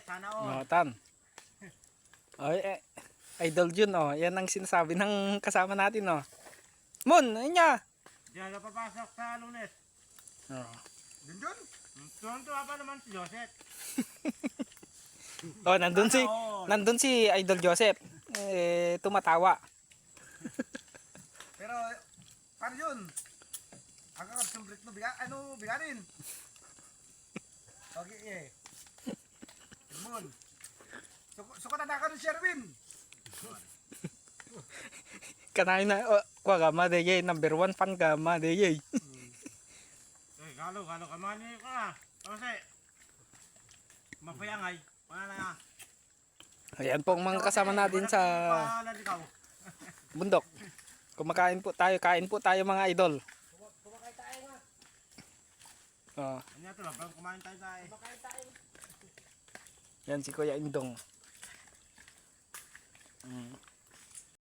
sana all. Oh, tan. Ay, Idol Jun, oh. Yan ang sinasabi ng kasama natin, oh. Mon, ayun niya. Diyan na papasok sa Lunes. Oh. Dun? Tuwan-tuwa pa naman si Joseph. Oh, nandun si Idol Joseph. Tumatawa. Pero, paano yun? Ang kakabsumbrit mo, biganin? Okay, eh. Mon. Suko na ka ng Sherwin. Kanain na, kwa gama de ye, number 1 fan gama de ye. Galo, kamani ko na. Kasi, mapayangay. Pana. Ayan po ang mga kasama natin sa bundok. Kumakain po tayo, kain po tayo mga idol. Kumakain tayo nga. Oh. Ano ito lang, kumain tayo. Yan si Kuya Indong.